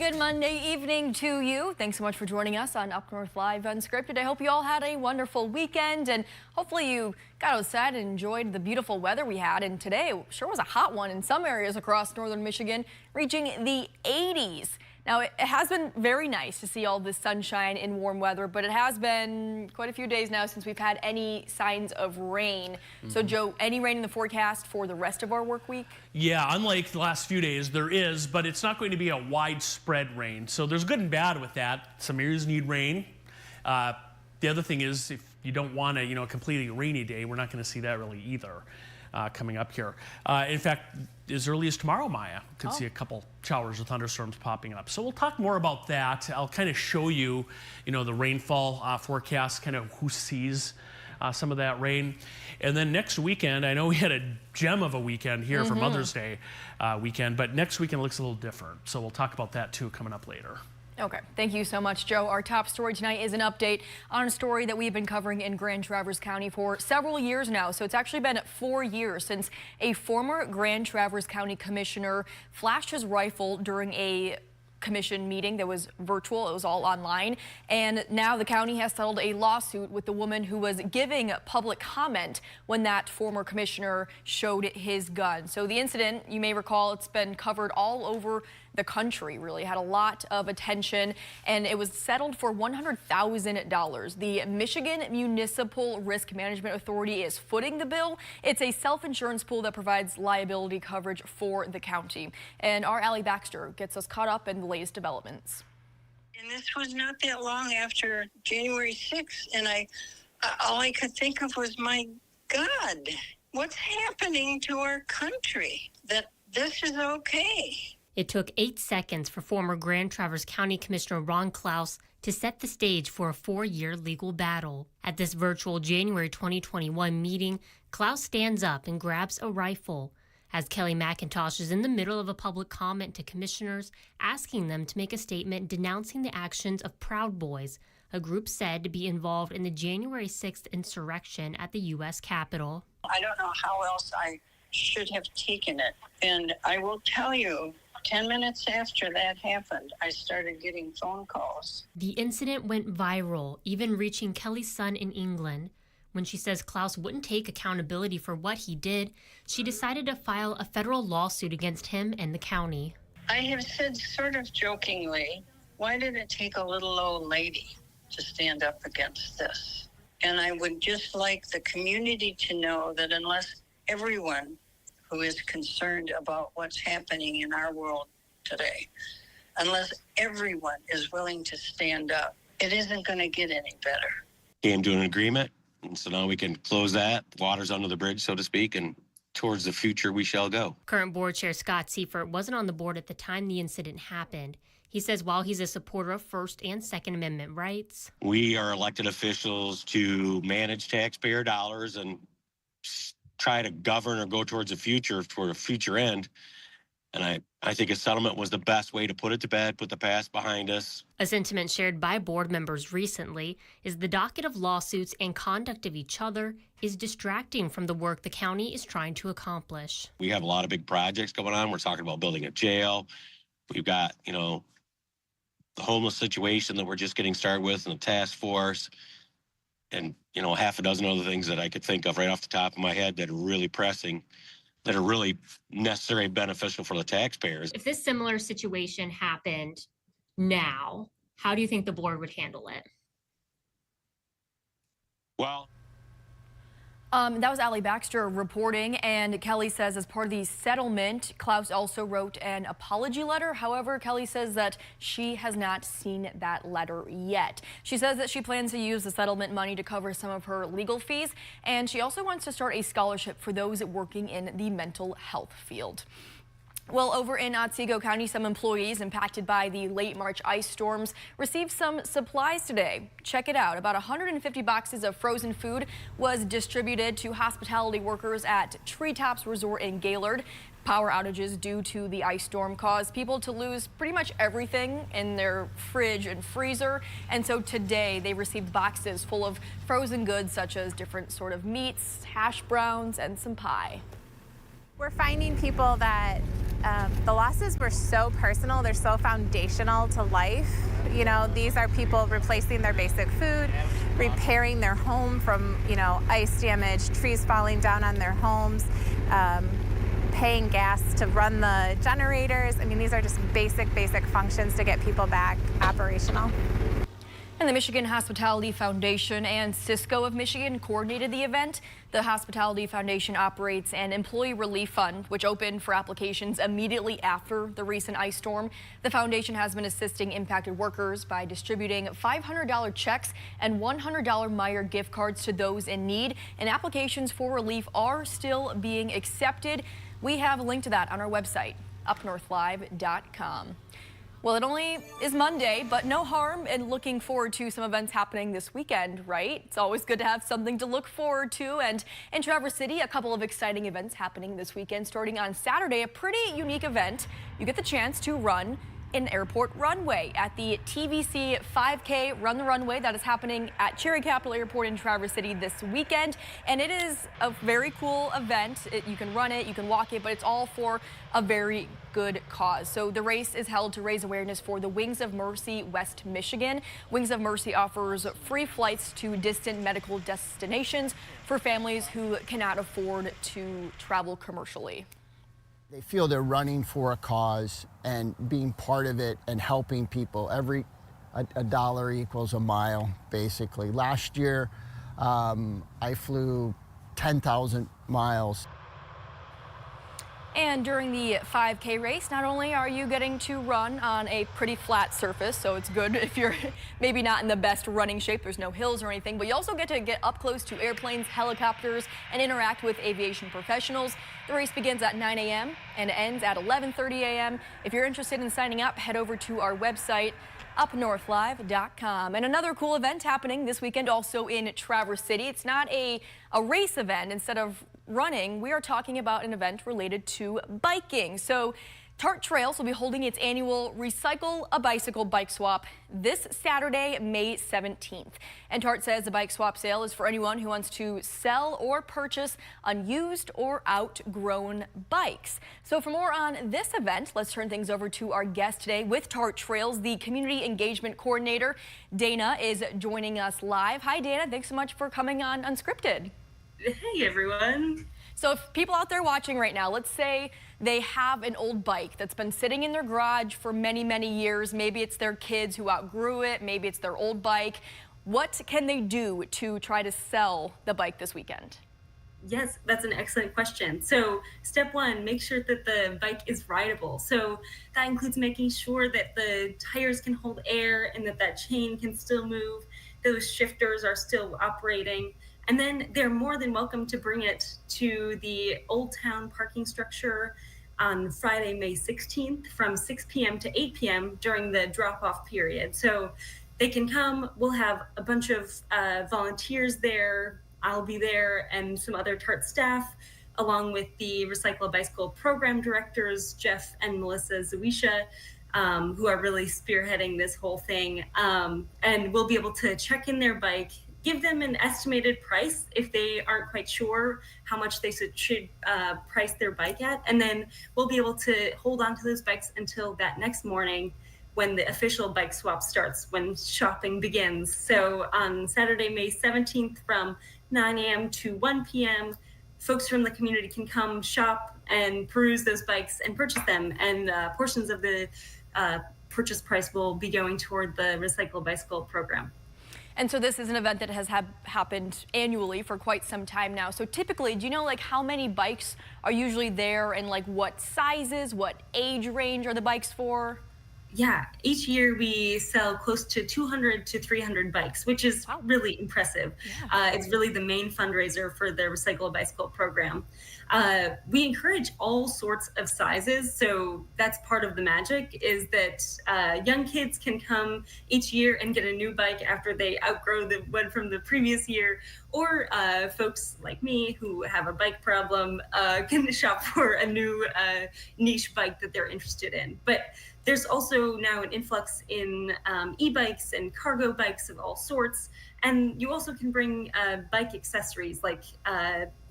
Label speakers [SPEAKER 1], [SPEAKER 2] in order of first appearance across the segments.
[SPEAKER 1] good Monday evening to you. Thanks so much for joining us on UpNorthLive Unscripted. I hope you all had a wonderful weekend, and hopefully you got outside and enjoyed the beautiful weather we had. And today sure was a hot one in some areas across northern Michigan, reaching the 80s. Now, it has been very nice to see all this sunshine in warm weather, but it has been quite a few days now since we've had any signs of rain. So, Joe, any rain in the forecast for the rest of our work week?
[SPEAKER 2] Yeah, unlike the last few days, there is, but it's not going to be a widespread rain. So there's good and bad with that. Some areas need rain. The other thing is, if you don't want a completely rainy day, we're not going to see that really either. Coming up here. In fact, as early as tomorrow, Maya, could see a couple showers or thunderstorms popping up. So we'll talk more about that. I'll kind of show you, the rainfall forecast, kind of who sees some of that rain. And then next weekend, I know we had a gem of a weekend here for Mother's Day weekend, but next weekend looks a little different. So we'll talk about that too coming up later.
[SPEAKER 1] Okay, thank you so much, Joe. Our top story tonight is an update on a story that we've been covering in Grand Traverse County for several years now. So it's actually been 4 years since a former Grand Traverse County commissioner flashed his rifle during a commission meeting that was virtual. It was all online. And now the county has settled a lawsuit with the woman who was giving public comment when that former commissioner showed his gun. So the incident, you may recall, it's been covered all over the country, really had a lot of attention, and it was settled for $100,000. The Michigan Municipal Risk Management Authority is footing the bill. It's a self-insurance pool that provides liability coverage for the county. And our Allie Baxter gets us caught up in the latest developments.
[SPEAKER 3] And this was not that long after January 6th, and all I could think of was, my God, what's happening to our country that this is okay?
[SPEAKER 4] It took 8 seconds for former Grand Traverse County Commissioner Ron Klaus to set the stage for a 4-year legal battle. At this virtual January 2021 meeting, Klaus stands up and grabs a rifle as Kelly McIntosh is in the middle of a public comment to commissioners, asking them to make a statement denouncing the actions of Proud Boys, a group said to be involved in the January 6th insurrection at the U.S. Capitol.
[SPEAKER 3] I don't know how else I should have taken it. And I will tell you, 10 minutes after that happened, I started getting phone calls.
[SPEAKER 4] The incident went viral, even reaching Kelly's son in England. When she says Klaus wouldn't take accountability for what he did, she decided to file a federal lawsuit against him and the county.
[SPEAKER 3] I have said sort of jokingly, why did it take a little old lady to stand up against this? And I would just like the community to know that unless everyone who is concerned about what's happening in our world today, unless everyone is willing to stand up, it isn't going to get any better.
[SPEAKER 5] Came to an agreement, and so now we can close that. Water's under the bridge, so to speak, and towards the future we shall go.
[SPEAKER 4] Current board chair Scott Seifert wasn't on the board at the time the incident happened. He says while he's a supporter of First and Second Amendment rights,
[SPEAKER 5] we are elected officials to manage taxpayer dollars and try to govern or go towards the future for a future end. And I think a settlement was the best way to put it to bed, put the past behind us.
[SPEAKER 4] A sentiment shared by board members recently is the docket of lawsuits and conduct of each other is distracting from the work the county is trying to accomplish.
[SPEAKER 5] We have a lot of big projects going on. We're talking about building a jail. We've got, the homeless situation that we're just getting started with and the task force. And, half a dozen other things that I could think of right off the top of my head that are really pressing, that are really necessary and beneficial for the taxpayers.
[SPEAKER 4] If this similar situation happened now, how do you think the board would handle it?
[SPEAKER 5] Well,
[SPEAKER 1] that was Allie Baxter reporting, and Kelly says as part of the settlement, Klaus also wrote an apology letter. However, Kelly says that she has not seen that letter yet. She says that she plans to use the settlement money to cover some of her legal fees, and she also wants to start a scholarship for those working in the mental health field. Well, over in Otsego County, some employees impacted by the late March ice storms received some supplies today. Check it out. About 150 boxes of frozen food was distributed to hospitality workers at Treetops Resort in Gaylord. Power outages due to the ice storm caused people to lose pretty much everything in their fridge and freezer. And so today they received boxes full of frozen goods such as different sort of meats, hash browns, and some pie.
[SPEAKER 6] We're finding people that The losses were so personal. They're so foundational to life. You know, these are people replacing their basic food, repairing their home from, ice damage, trees falling down on their homes, paying gas to run the generators. I mean, these are just basic functions to get people back operational.
[SPEAKER 1] And the Michigan Hospitality Foundation and Cisco of Michigan coordinated the event. The Hospitality Foundation operates an employee relief fund, which opened for applications immediately after the recent ice storm. The foundation has been assisting impacted workers by distributing $500 checks and $100 Meyer gift cards to those in need. And applications for relief are still being accepted. We have a link to that on our website, UpNorthLive.com. Well, it only is Monday, but no harm in looking forward to some events happening this weekend, right? It's always good to have something to look forward to. And in Traverse City, a couple of exciting events happening this weekend. Starting on Saturday, a pretty unique event. You get the chance to run an airport runway at the TVC 5K Run the Runway that is happening at Cherry Capital Airport in Traverse City this weekend. And it is a very cool event. You can run it, you can walk it, but it's all for a very good cause. So the race is held to raise awareness for the Wings of Mercy West Michigan. Wings of Mercy offers free flights to distant medical destinations for families who cannot afford to travel commercially.
[SPEAKER 7] They feel they're running for a cause and being part of it and helping people. A dollar equals a mile, basically. Last year, I flew 10,000 miles.
[SPEAKER 1] And during the 5K race, not only are you getting to run on a pretty flat surface, so it's good if you're maybe not in the best running shape, there's no hills or anything, but you also get to get up close to airplanes, helicopters, and interact with aviation professionals. The race begins at 9 a.m. and ends at 11:30 a.m. If you're interested in signing up, head over to our website, UpNorthLive.com. And another cool event happening this weekend also in Traverse City. It's not a race event. Instead of running, we are talking about an event related to biking. So Tart Trails will be holding its annual Recycle a Bicycle bike swap this Saturday, May 17th. And Tart says the bike swap sale is for anyone who wants to sell or purchase unused or outgrown bikes. So for more on this event, let's turn things over to our guest today with Tart Trails, the Community Engagement Coordinator. Dana is joining us live. Hi, Dana. Thanks so much for coming on Unscripted.
[SPEAKER 8] Hey, everyone.
[SPEAKER 1] So if people out there watching right now, let's say they have an old bike that's been sitting in their garage for many, many years. Maybe it's their kids who outgrew it. Maybe it's their old bike. What can they do to try to sell the bike this weekend?
[SPEAKER 8] Yes, that's an excellent question. So step one, make sure that the bike is rideable. So that includes making sure that the tires can hold air and that chain can still move. Those shifters are still operating. And then they're more than welcome to bring it to the Old Town parking structure on Friday, May 16th from 6 p.m. to 8 p.m. during the drop-off period. So they can come. We'll have a bunch of volunteers there. I'll be there and some other Tart staff, along with the Recycle a Bicycle program directors, Jeff and Melissa Zawisha, who are really spearheading this whole thing. And we'll be able to check in their bike, give them an estimated price if they aren't quite sure how much they should price their bike at. And then we'll be able to hold on to those bikes until that next morning when the official bike swap starts, when shopping begins. So on Saturday, May 17th from 9 a.m. to 1 p.m., folks from the community can come shop and peruse those bikes and purchase them. And portions of the purchase price will be going toward the Recycle a Bicycle program.
[SPEAKER 1] And so this is an event that has happened annually for quite some time now. So typically, do you know how many bikes are usually there and what sizes, what age range are the bikes for?
[SPEAKER 8] Yeah, each year we sell close to 200 to 300 bikes, which is really impressive. Yeah. It's really the main fundraiser for the Recycle a Bicycle program. We encourage all sorts of sizes, so that's part of the magic, is that young kids can come each year and get a new bike after they outgrow the one from the previous year, or folks like me who have a bike problem can shop for a new niche bike that they're interested in. But there's also now an influx in e-bikes and cargo bikes of all sorts, And you also can bring bike accessories like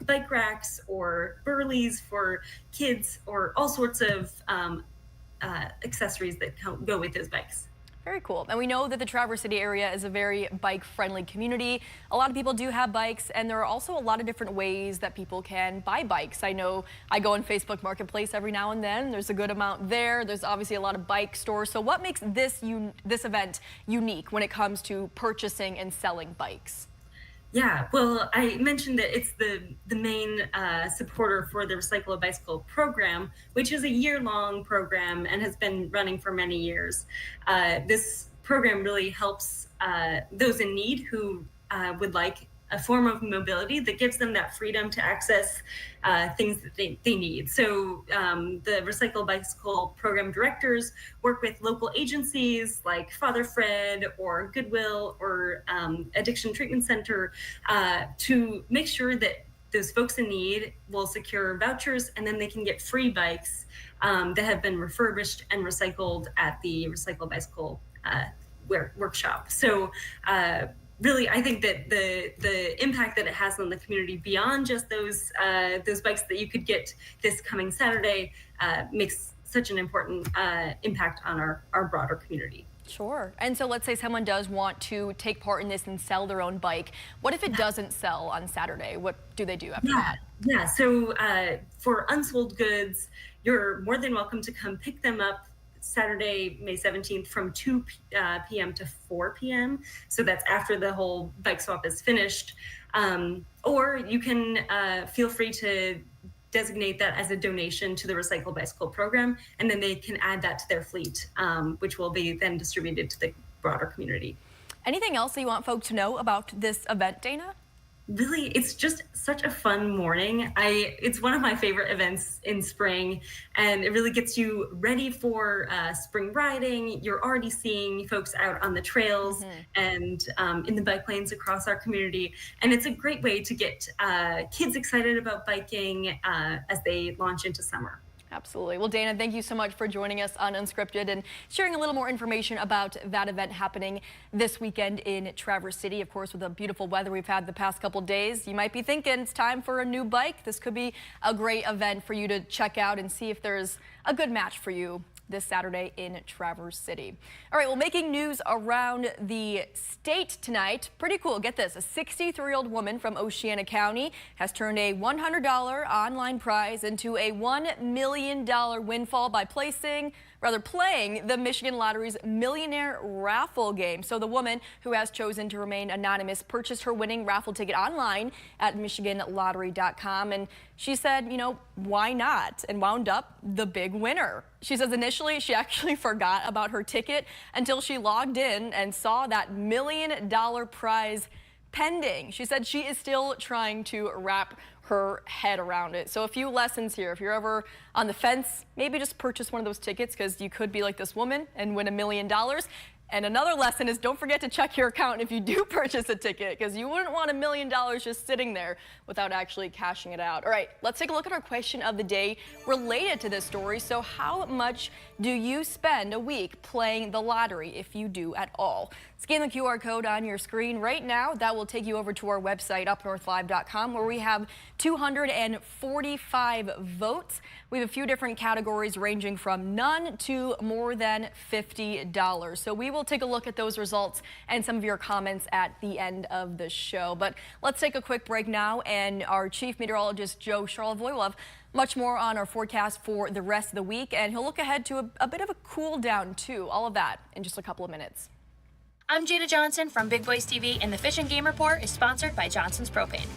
[SPEAKER 8] bike racks or burleys for kids, or all sorts of accessories that go with those bikes.
[SPEAKER 1] Very cool. And we know that the Traverse City area is a very bike-friendly community. A lot of people do have bikes, and there are also a lot of different ways that people can buy bikes. I know I go on Facebook Marketplace every now and then. There's a good amount there. There's obviously a lot of bike stores. So what makes this event unique when it comes to purchasing and selling bikes?
[SPEAKER 8] Yeah, well, I mentioned that it's the main supporter for the Recycle a Bicycle program, which is a year-long program and has been running for many years. This program really helps those in need who would like a form of mobility that gives them that freedom to access things that they need. So the Recycle Bicycle program directors work with local agencies like Father Fred or Goodwill or Addiction Treatment Center to make sure that those folks in need will secure vouchers, and then they can get free bikes that have been refurbished and recycled at the Recycle Bicycle workshop. So really, I think that the impact that it has on the community beyond just those bikes that you could get this coming Saturday makes such an important impact on our broader community.
[SPEAKER 1] Sure. And so let's say someone does want to take part in this and sell their own bike. What if it doesn't sell on Saturday? What do they do after that?
[SPEAKER 8] Yeah. So for unsold goods, you're more than welcome to come pick them up Saturday, May 17th from 2 p.m. to 4 p.m. So that's after the whole bike swap is finished. Or you can feel free to designate that as a donation to the Recycle Bicycle program, and then they can add that to their fleet, which will be then distributed to the broader community.
[SPEAKER 1] Anything else that you want folks to know about this event, Dana?
[SPEAKER 8] Really, it's just such a fun morning. It's one of my favorite events in spring, and it really gets you ready for spring riding. You're already seeing folks out on the trails and in the bike lanes across our community. And it's a great way to get kids excited about biking as they launch into summer.
[SPEAKER 1] Absolutely. Well, Dana, thank you so much for joining us on Unscripted and sharing a little more information about that event happening this weekend in Traverse City. Of course, with the beautiful weather we've had the past couple days, you might be thinking it's time for a new bike. This could be a great event for you to check out and see if there's a good match for you this Saturday in Traverse City. All right, well, making news around the state tonight. Pretty cool. Get this. A 63-year-old woman from Oceana County has turned a $100 online prize into a $1 million windfall by playing the Michigan Lottery's Millionaire Raffle game. So the woman, who has chosen to remain anonymous, purchased her winning raffle ticket online at MichiganLottery.com. And she said, you know, why not? And wound up the big winner. She says initially she actually forgot about her ticket until she logged in and saw that $1 million prize pending. She said she is still trying to wrap her head around it. So a few lessons here. If you're ever on the fence, maybe just purchase one of those tickets, because you could be like this woman and win $1 million. And another lesson is don't forget to check your account if you do purchase a ticket, because you wouldn't want $1 million just sitting there without actually cashing it out. All right, let's take a look at our question of the day related to this story. So how much do you spend a week playing the lottery, if you do at all? Scan the QR code on your screen right now. That will take you over to our website, UpNorthLive.com, where we have 245 votes. We have a few different categories ranging from none to more than $50. So we will take a look at those results and some of your comments at the end of the show. But let's take a quick break now, and our chief meteorologist, Joe Charlevoix, will have much more on our forecast for the rest of the week, and he'll look ahead to a bit of a cool down too. All of that in just a couple of minutes.
[SPEAKER 9] I'm Jada Johnson from Big Boys TV, and the Fish and Game Report is sponsored by Johnson's Propane.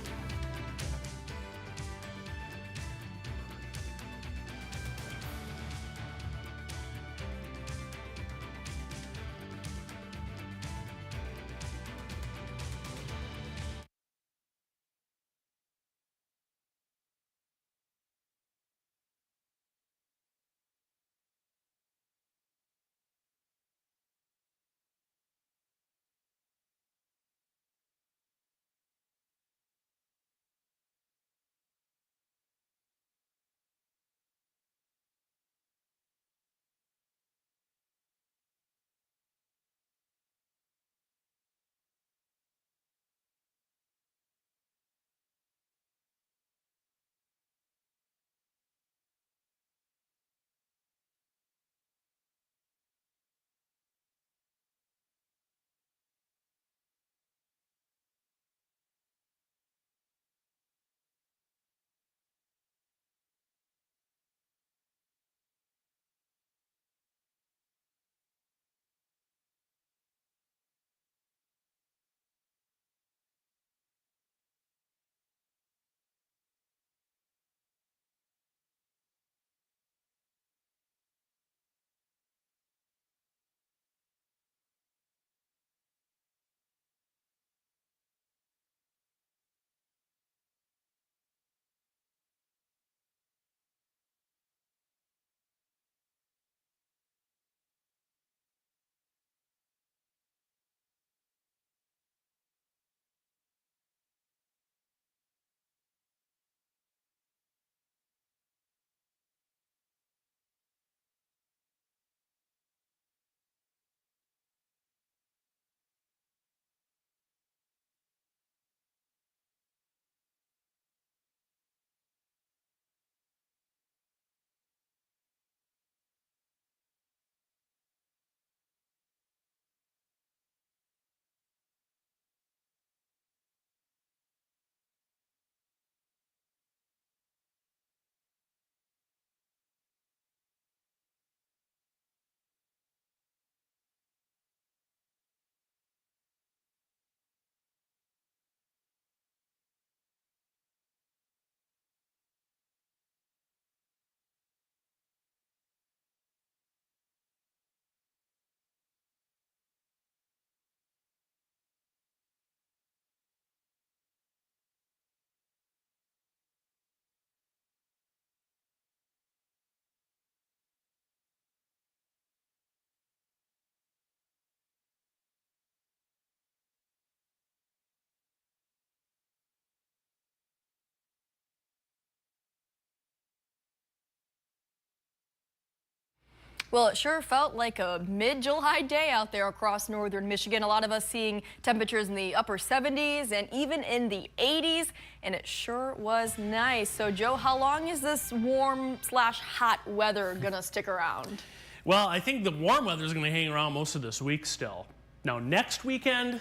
[SPEAKER 1] Well, it sure felt like a mid-July day out there across northern Michigan. A lot of us seeing temperatures in the upper 70s and even in the 80s, and it sure was nice. So, Joe, how long is this warm/hot weather gonna stick around?
[SPEAKER 2] Well, I think the warm weather is going to hang around most of this week still. Now, next weekend,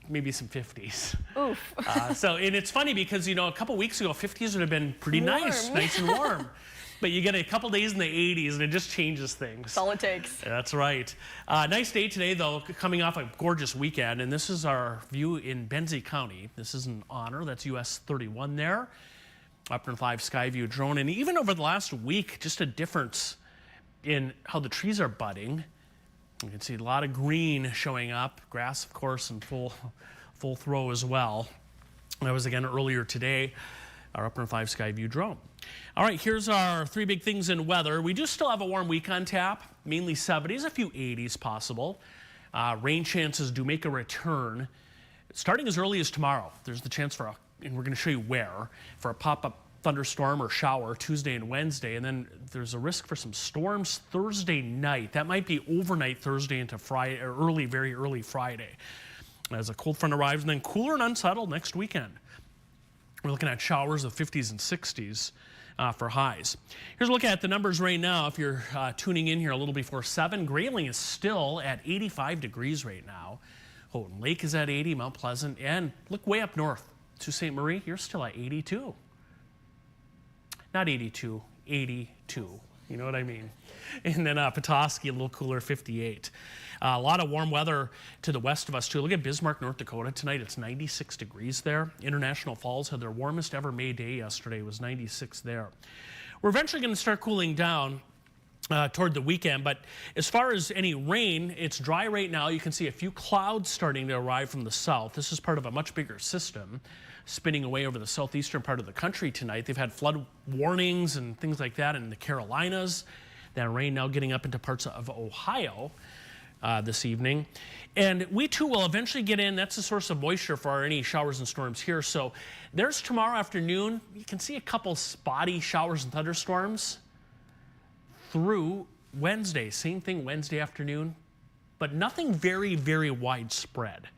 [SPEAKER 2] maybe some 50s.
[SPEAKER 1] Oof.
[SPEAKER 2] And it's funny because, a couple weeks ago, 50s would have been pretty nice and warm. But you get a couple days in the 80s and it just changes things.
[SPEAKER 1] That's all it takes.
[SPEAKER 2] That's right. Nice day today, though, coming off a gorgeous weekend. And this is our view in Benzie County. This is an honor. That's US 31 there. UpNorthLive Skyview drone. And even over the last week, just a difference in how the trees are budding. You can see a lot of green showing up. Grass, of course, in full throw as well. That was again earlier today, our UpNorthLive Skyview drone. All right, here's our three big things in weather. We do still have a warm week on tap, mainly 70s, a few 80s possible. Rain chances do make a return. Starting as early as tomorrow, there's the chance for and we're going to show you where, for a pop-up thunderstorm or shower Tuesday and Wednesday, and then there's a risk for some storms Thursday night. That might be overnight Thursday into Friday, or very early Friday, as a cold front arrives, and then cooler and unsettled next weekend. We're looking at showers of 50s and 60s for highs. Here's a look at the numbers right now. If you're tuning in here a little before 7, Grayling is still at 85 degrees right now. Houghton Lake is at 80, Mount Pleasant, and look way up north to St. Marie, you're still at 82. Not 82, 82. You know what I mean? And then Petoskey, a little cooler, 58. A lot of warm weather to the west of us, too. Look at Bismarck, North Dakota. Tonight, it's 96 degrees there. International Falls had their warmest ever May day yesterday. It was 96 there. We're eventually going to start cooling down toward the weekend, but as far as any rain, it's dry right now. You can see a few clouds starting to arrive from the south. This is part of a much bigger system spinning away over the southeastern part of the country tonight. They've had flood warnings and things like that in the Carolinas. That rain now getting up into parts of Ohio this evening. And we too will eventually get in. That's a source of moisture for any showers and storms here. So there's tomorrow afternoon. You can see a couple spotty showers and thunderstorms through Wednesday. Same thing Wednesday afternoon, but nothing very, very widespread.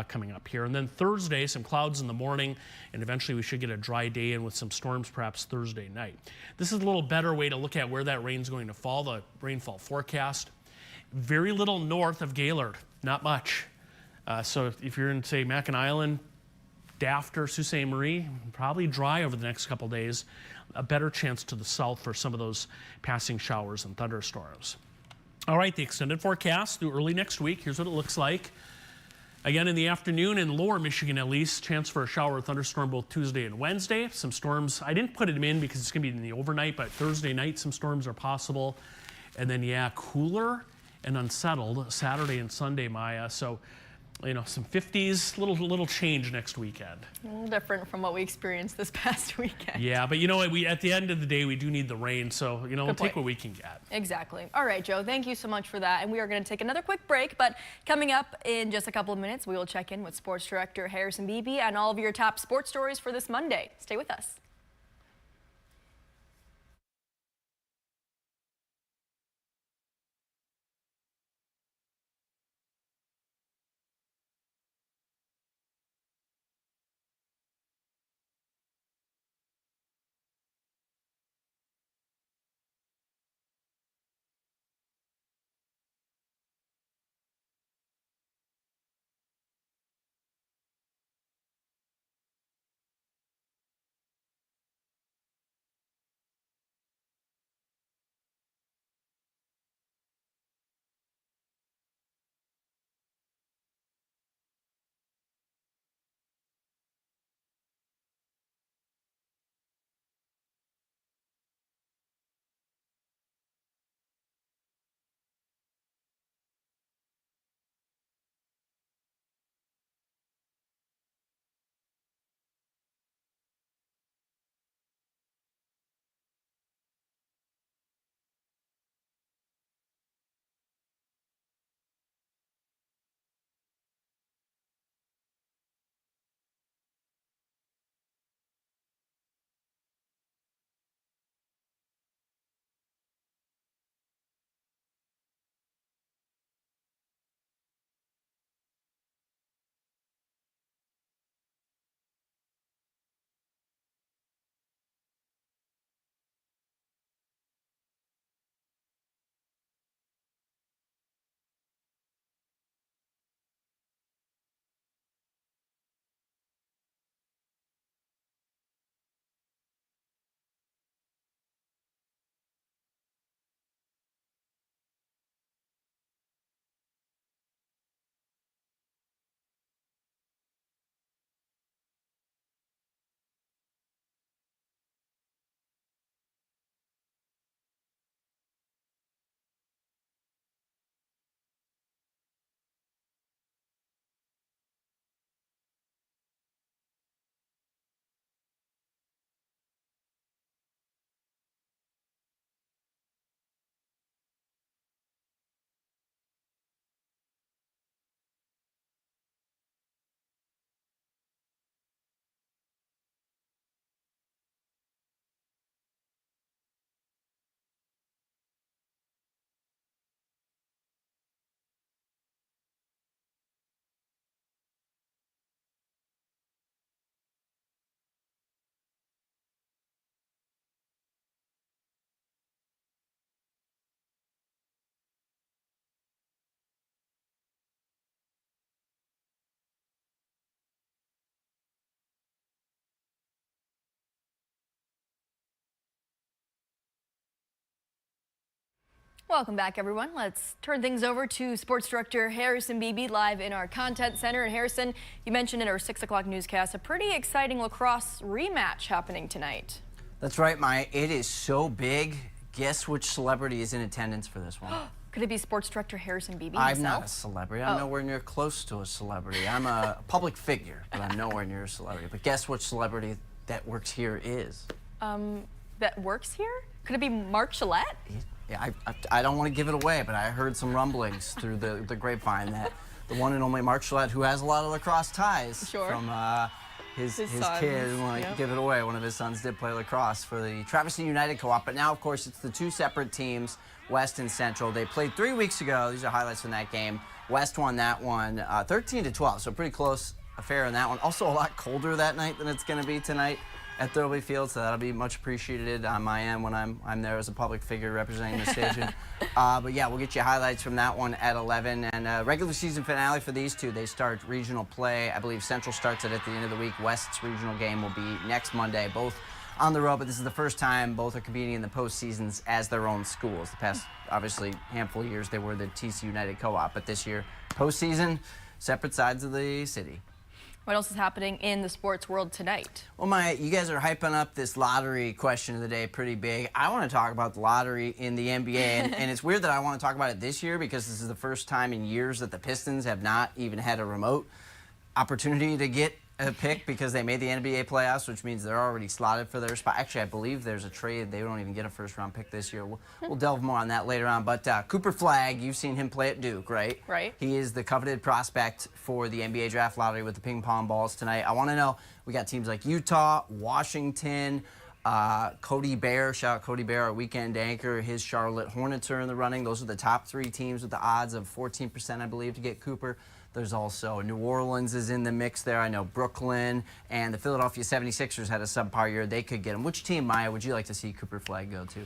[SPEAKER 2] Coming up here. And then Thursday, some clouds in the morning, and eventually we should get a dry day in with some storms perhaps Thursday night. This is a little better way to look at where that rain's going to fall, the rainfall forecast. Very little north of Gaylord, not much. So if you're in, say, Mackinac Island, Dafter, Sault Ste. Marie, probably dry over the next couple days. A better chance to the south for some of those passing showers and thunderstorms. All right, the extended forecast through early next week. Here's what it looks like. Again, in the afternoon in lower Michigan at least, chance for a shower or thunderstorm both Tuesday and Wednesday. Some storms, I didn't put them in because it's going to be in the overnight, but Thursday night some storms are possible. And then, yeah, cooler and unsettled Saturday and Sunday, Maya. So, some 50s, little change next weekend.
[SPEAKER 1] A little different from what we experienced this past weekend.
[SPEAKER 2] Yeah, but at the end of the day, we do need the rain, so, we'll take what we can get.
[SPEAKER 1] Exactly. All right, Joe, thank you so much for that. And we are going to take another quick break, but coming up in just a couple of minutes, we will check in with Sports Director Harrison Beebe and all of your top sports stories for this Monday. Stay with us. Welcome back, everyone. Let's turn things over to sports director Harrison Beebe live in our content center. And Harrison, you mentioned in our 6 o'clock newscast a pretty exciting lacrosse rematch happening tonight.
[SPEAKER 10] That's right, Maya. It is so big. Guess which celebrity is in attendance for this one?
[SPEAKER 1] Could it be sports director Harrison Beebe
[SPEAKER 10] I'm
[SPEAKER 1] himself?
[SPEAKER 10] not a celebrity. I'm nowhere near close to a celebrity. I'm a public figure, but I'm nowhere near a celebrity. But guess which celebrity that works here is?
[SPEAKER 1] That works here? Could it be Mark Gillette?
[SPEAKER 10] Yeah, I don't want to give it away, but I heard some rumblings through the grapevine that the one and only Mark Gillette, who has a lot of lacrosse ties from his kid, didn't want to give it away. One of his sons did play lacrosse for the Traverse United Co-op, but now, of course, it's the two separate teams, West and Central. They played 3 weeks ago. These are highlights from that game. West won that one 13-12, so pretty close affair in that one. Also a lot colder that night than it's going to be tonight at Thurlby Field, so that'll be much appreciated on my end when I'm there as a public figure representing the station. But yeah, we'll get you highlights from that one at 11. And regular season finale for these two. They start regional play. I believe Central starts it at the end of the week. West's regional game will be next Monday. Both on the road, but this is the first time both are competing in the postseasons as their own schools. The past, obviously, handful of years, they were the TC United Co-op, but this year, postseason, separate sides of the city.
[SPEAKER 1] What else is happening in the sports world tonight?
[SPEAKER 10] Well, Maya, you guys are hyping up this lottery question of the day pretty big. I want to talk about the lottery in the NBA, and it's weird that I want to talk about it this year because this is the first time in years that the Pistons have not even had a remote opportunity to get a pick because they made the NBA playoffs, which means they're already slotted for their spot. Actually, I believe there's a trade. They don't even get a first-round pick this year. We'll delve more on that later on. But Cooper Flagg, you've seen him play at Duke, right?
[SPEAKER 1] Right.
[SPEAKER 10] He is the coveted prospect for the NBA draft lottery with the ping pong balls tonight. I want to know, we got teams like Utah, Washington, Cody Bear, shout out Cody Bear, our weekend anchor. His Charlotte Hornets are in the running. Those are the top 3 teams with the odds of 14%, I believe, to get Cooper. There's also New Orleans is in the mix there. I know Brooklyn and the Philadelphia 76ers had a subpar year. They could get him. Which team, Maya, would you like to see Cooper Flagg go to?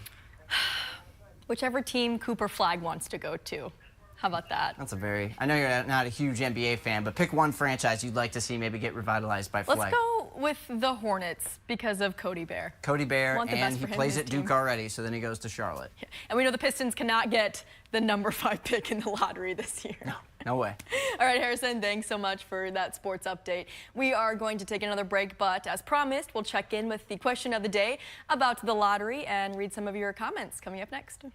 [SPEAKER 1] Whichever team Cooper Flagg wants to go to. How about that?
[SPEAKER 10] That's a very... I know you're not a huge NBA fan, but pick one franchise you'd like to see maybe get revitalized by Flagg.
[SPEAKER 1] Let's go with the Hornets because of Cody Bear.
[SPEAKER 10] Cody Bear,
[SPEAKER 1] and
[SPEAKER 10] he plays at Duke already, so then he goes to Charlotte.
[SPEAKER 1] Yeah. And we know the Pistons cannot get the number 5 pick in the lottery this year.
[SPEAKER 10] No way.
[SPEAKER 1] All right, Harrison, thanks so much for that sports update. We are going to take another break, but as promised, we'll check in with the question of the day about the lottery and read some of your comments coming up next.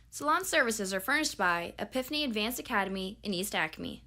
[SPEAKER 11] Salon services are furnished by Epiphany Advanced Academy in East Acme.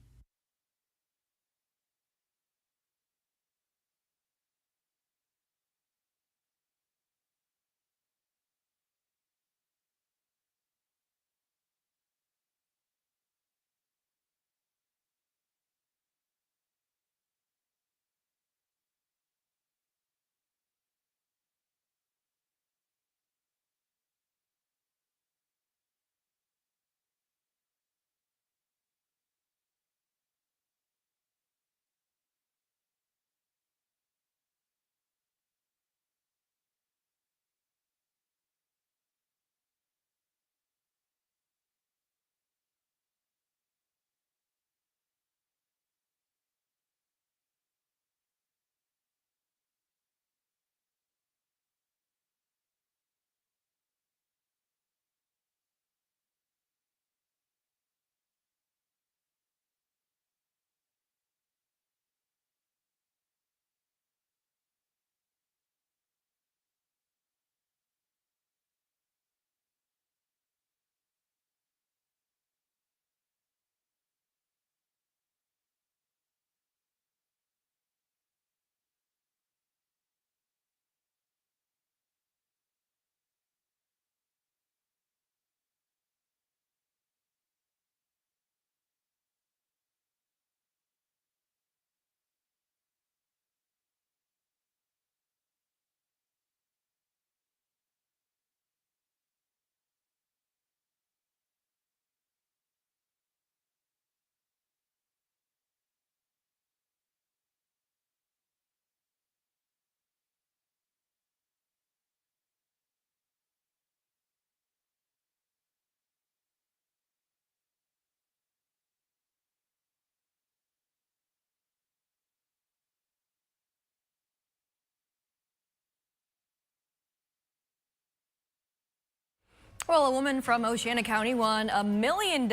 [SPEAKER 1] Well, a woman from Oceana County won $1 million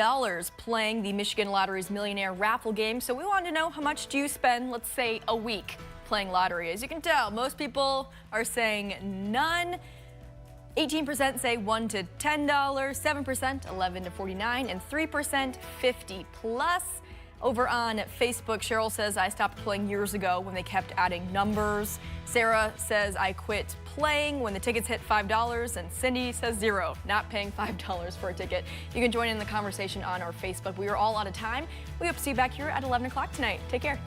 [SPEAKER 1] playing the Michigan Lottery's Millionaire Raffle game. So we wanted to know, how much do you spend, let's say, a week playing lottery? As you can tell, most people are saying none. 18% say $1 to $10, 7% $11 to $49, and 3% $50 plus. Over on Facebook, Cheryl says, I stopped playing years ago when they kept adding numbers. Sarah says, I quit playing when the tickets hit $5. And Cindy says 0, not paying $5 for a ticket. You can join in the conversation on our Facebook. We are all out of time. We hope to see you back here at 11 o'clock tonight. Take care.